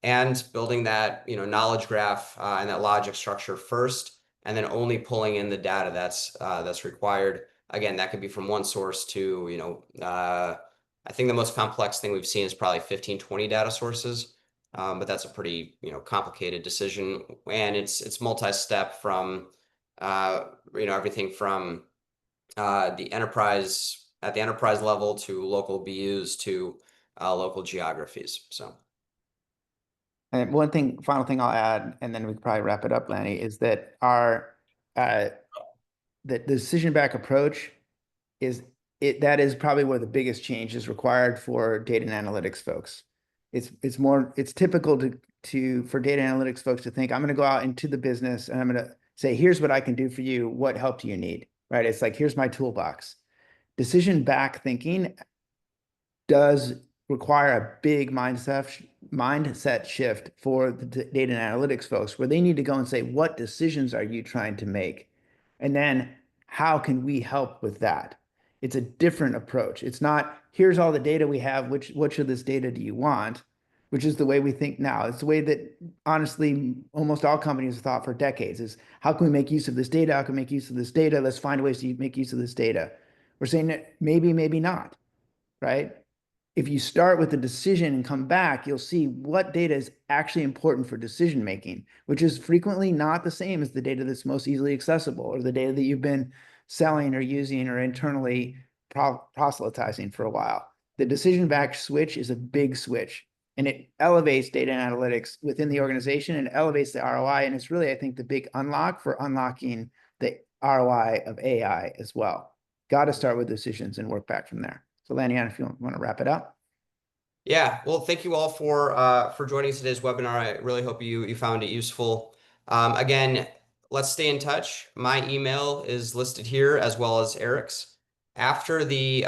and building that knowledge graph and that logic structure first, and then only pulling in the data that's required. Again, that could be from one source to I think the most complex thing we've seen is probably 15, 20 data sources. But that's a pretty, complicated decision, and it's multi-step from, everything from the enterprise level to local BUs to local geographies. So And final thing I'll add, and then we can probably wrap it up, Lanny, is that uh, the decision back approach is that is probably where the biggest change is required for data and analytics folks. It's typical to for data analytics folks to think, I'm going to go out into the business and I'm going to say, here's what I can do for you. What help do you need? Right? It's like, here's my toolbox. Decision back thinking does require a big mindset shift for the data and analytics folks, where they need to go and say, what decisions are you trying to make? And then how can we help with that? It's a different approach. It's not, here's all the data we have, which of this data do you want? Which is the way we think now. It's the way that honestly almost all companies have thought for decades, is how can we make use of this data? How can we make use of this data? Let's find ways to make use of this data. We're saying that maybe not, right? If you start with the decision and come back, you'll see what data is actually important for decision making, which is frequently not the same as the data that's most easily accessible or the data that you've been selling or using or internally proselytizing for a while. The decision back switch is a big switch, and it elevates data and analytics within the organization and elevates the ROI. And it's really, I think, the big unlock for unlocking the ROI of AI as well. Got to start with decisions and work back from there. So Lanny, if you want to wrap it up. yeah, well, thank you all for joining today's webinar. I really hope you found it useful. Again, let's stay in touch. My email is listed here as well as Eric's. After this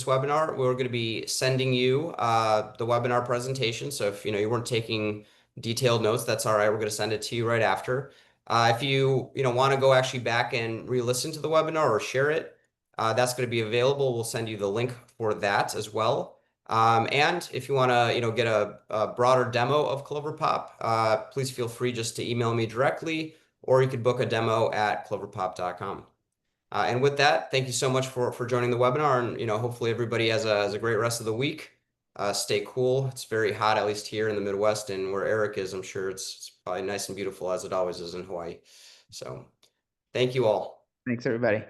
webinar, we're going to be sending you the webinar presentation. So if you weren't taking detailed notes, that's all right. We're going to send it to you right after. If you want to go actually back and re-listen to the webinar or share it, that's going to be available. We'll send you the link for that as well. And if you want to, get a broader demo of Cloverpop, please feel free just to email me directly, or you could book a demo at cloverpop.com. And with that, thank you so much for joining the webinar, and hopefully everybody has a great rest of the week. Stay cool. It's very hot, at least here in the Midwest, and where Eric is, I'm sure it's probably nice and beautiful as it always is in Hawaii. So thank you all. Thanks, everybody.